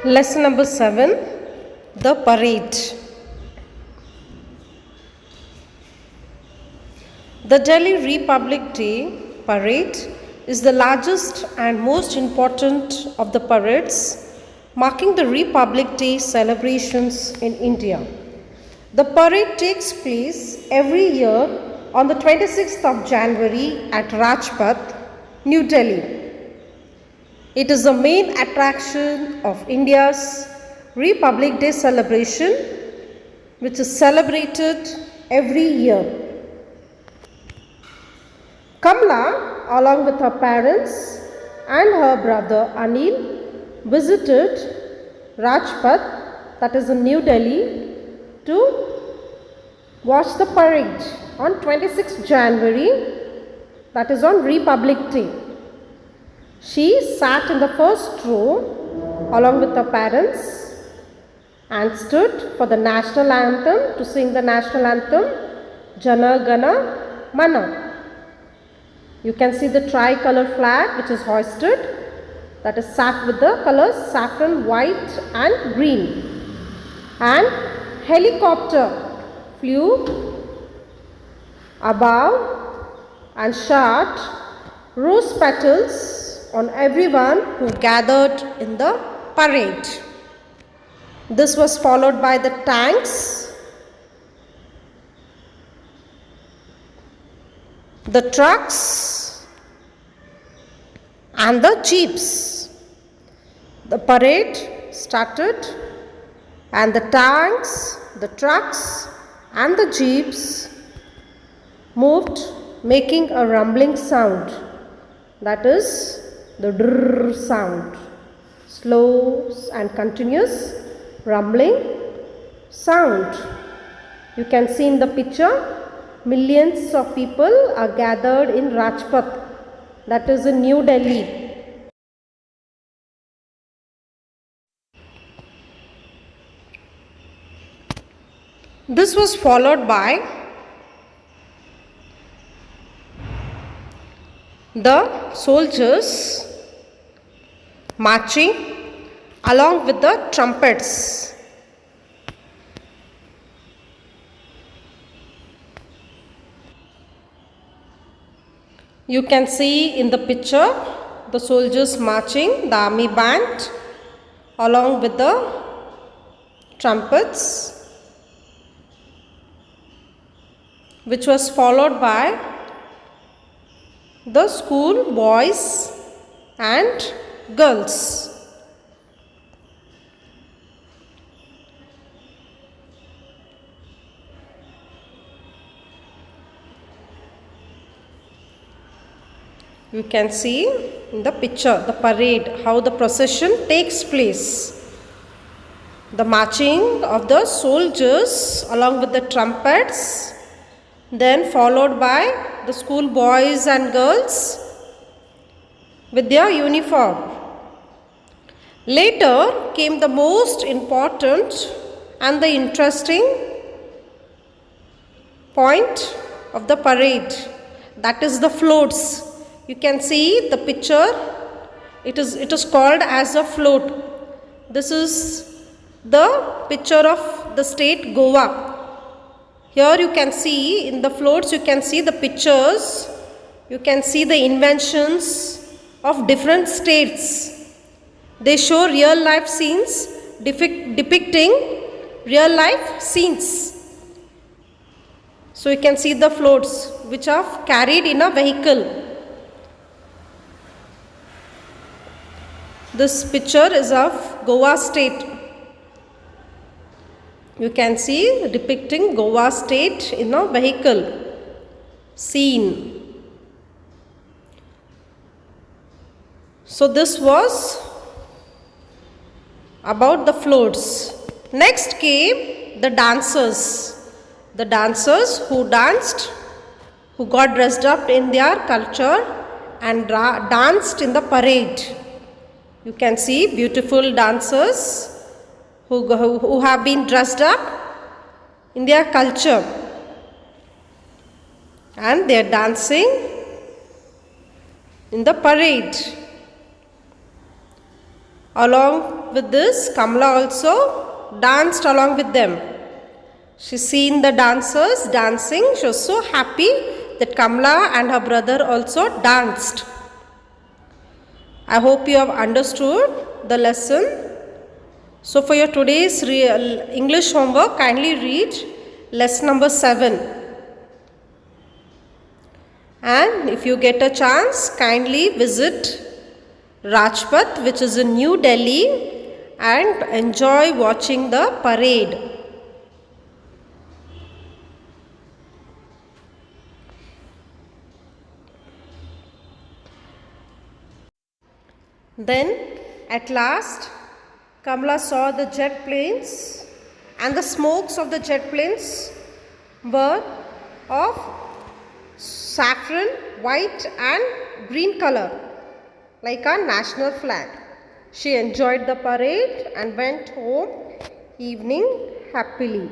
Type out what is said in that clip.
Lesson number 7, the parade. The Delhi Republic Day parade is the largest and most important of the parades marking the Republic Day celebrations in India. The parade takes place every year on the 26th of January at Rajpath, New Delhi. It is the main attraction of India's Republic Day celebration, which is celebrated every year. Kamla, along with her parents and her brother Anil, visited Rajpath, that is in New Delhi, to watch the parade on 26th January, that is on Republic Day. She sat in the first row along with her parents and stood for the national anthem to sing the national anthem, Jana Gana Mana. You can see the tricolor flag which is hoisted, that is with the colors saffron, white and green. And helicopter flew above and shot rose petals on everyone who gathered in the parade. This was followed by the tanks, the trucks and the jeeps. The parade started and the tanks, the trucks and the jeeps moved, making a rumbling sound, that is the drrrr sound, slow and continuous rumbling sound. You can see in the picture, millions of people are gathered in Rajpath, that is in New Delhi. This was followed by the soldiers marching along with the trumpets. You can see in the picture the soldiers marching, the army band along with the trumpets, which was followed by the school boys and girls. You can see in the picture the parade, how the procession takes place. The marching of the soldiers along with the trumpets, then followed by the school boys and girls with their uniform. Later came the most important and the interesting point of the parade, that is the floats. You can see the picture, it is called as a float. This is the picture of the state Goa. Here you can see in the floats, you can see the pictures, you can see the inventions of different states. They show real life scenes depicting real life scenes. So you can see the floats which are carried in a vehicle. This picture is of Goa state. You can see depicting Goa state in a vehicle scene. So this was about the floats. Next came the dancers. The dancers who danced, who got dressed up in their culture and danced in the parade. You can see beautiful dancers who have been dressed up in their culture and they are dancing in the parade. Along with this, Kamala also danced along with them. She seen the dancers dancing. She was so happy that Kamala and her brother also danced. I hope you have understood the lesson. So for your today's English homework, kindly read lesson number 7. And if you get a chance, kindly visit Rajpath, which is in New Delhi, and enjoy watching the parade. Then at last, Kamala saw the jet planes, and the smokes of the jet planes were of saffron, white and green color, like our national flag. She enjoyed the parade and went home evening happily.